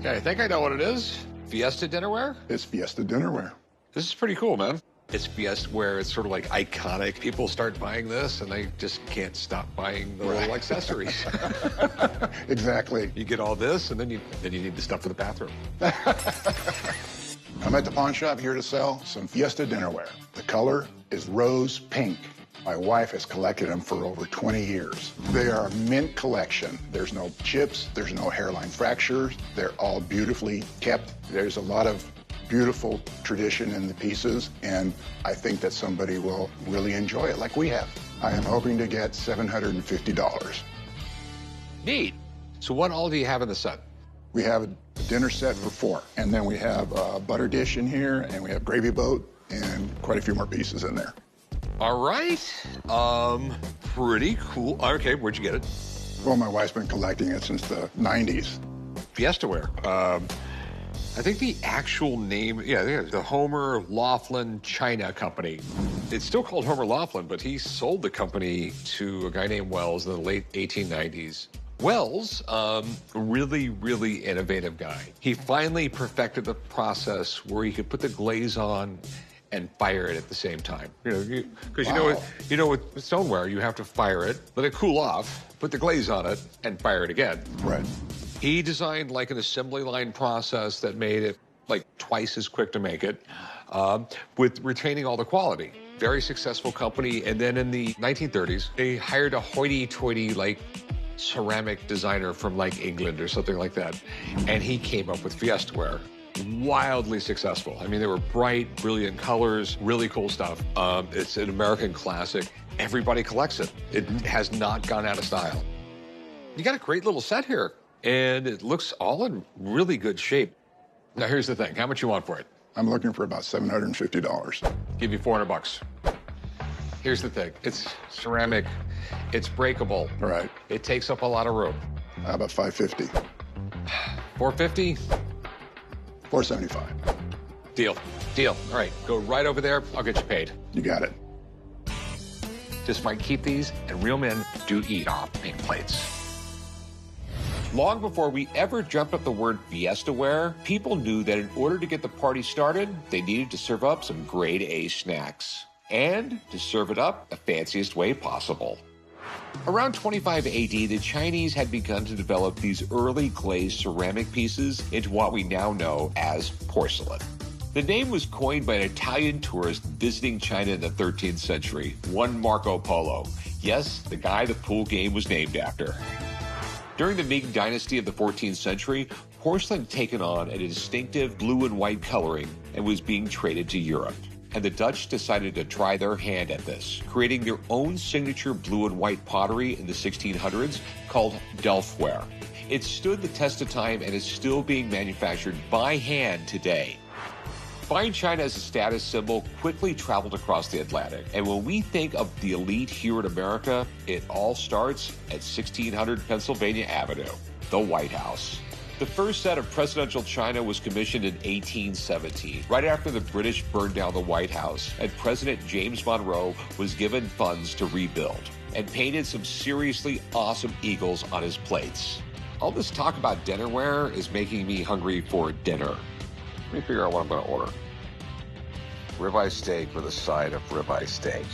Okay, I think I know what it is. Fiesta Dinnerware? It's Fiesta Dinnerware. This is pretty cool, man. It's Fiesta where it's sort of like iconic. People start buying this and they just can't stop buying the little accessories. Exactly. You get all this and then you need the stuff for the bathroom. I'm at the pawn shop here to sell some Fiesta Dinnerware. The color is rose pink. My wife has collected them for over 20 years. They are a mint collection. There's no chips, there's no hairline fractures. They're all beautifully kept. There's a lot of beautiful tradition in the pieces, and I think that somebody will really enjoy it like we have. I am hoping to get $750. Neat. So what all do you have in the set? We have a dinner set for 4, and then we have a butter dish in here, and we have gravy boat, and quite a few more pieces in there. All right. Pretty cool. Okay, where'd you get it? Well, my wife's been collecting it since the 90s. Fiestaware. I think the actual name, yeah, the Homer Laughlin China Company. It's still called Homer Laughlin, but he sold the company to a guy named Wells in the late 1890s. Wells, really, really innovative guy. He finally perfected the process where he could put the glaze on and fire it at the same time. Because you know with stoneware, you have to fire it, let it cool off, put the glaze on it, and fire it again. Right. He designed like an assembly line process that made it like twice as quick to make it, with retaining all the quality. Very successful company. And then in the 1930s, they hired a hoity-toity like ceramic designer from like England or something like that. And he came up with Fiestaware. Wildly successful. I mean, they were bright, brilliant colors, really cool stuff. It's an American classic. Everybody collects it. It has not gone out of style. You got a great little set here, and it looks all in really good shape. Now, here's the thing. How much you want for it? I'm looking for about $750. Give you $400. Here's the thing. It's ceramic. It's breakable. Right. It takes up a lot of room. How about $550? $450? $475. Deal. Deal. All right. Go right over there. I'll get you paid. You got it. Just might keep these, and real men do eat off pink plates. Long before we ever jumped up the word Fiestaware, people knew that in order to get the party started, they needed to serve up some grade A snacks. And to serve it up the fanciest way possible. Around 25 AD, the Chinese had begun to develop these early glazed ceramic pieces into what we now know as porcelain. The name was coined by an Italian tourist visiting China in the 13th century, one Marco Polo. Yes, the guy the pool game was named after. During the Ming Dynasty of the 14th century, porcelain had taken on a distinctive blue and white coloring and was being traded to Europe. And the Dutch decided to try their hand at this, creating their own signature blue and white pottery in the 1600s called Delftware. It stood the test of time and is still being manufactured by hand today. Fine china as a status symbol quickly traveled across the Atlantic. And when we think of the elite here in America, it all starts at 1600 Pennsylvania Avenue, the White House. The first set of presidential china was commissioned in 1817, right after the British burned down the White House, and President James Monroe was given funds to rebuild, and painted some seriously awesome eagles on his plates. All this talk about dinnerware is making me hungry for dinner. Let me figure out what I'm going to order. Ribeye steak with a side of ribeye steak.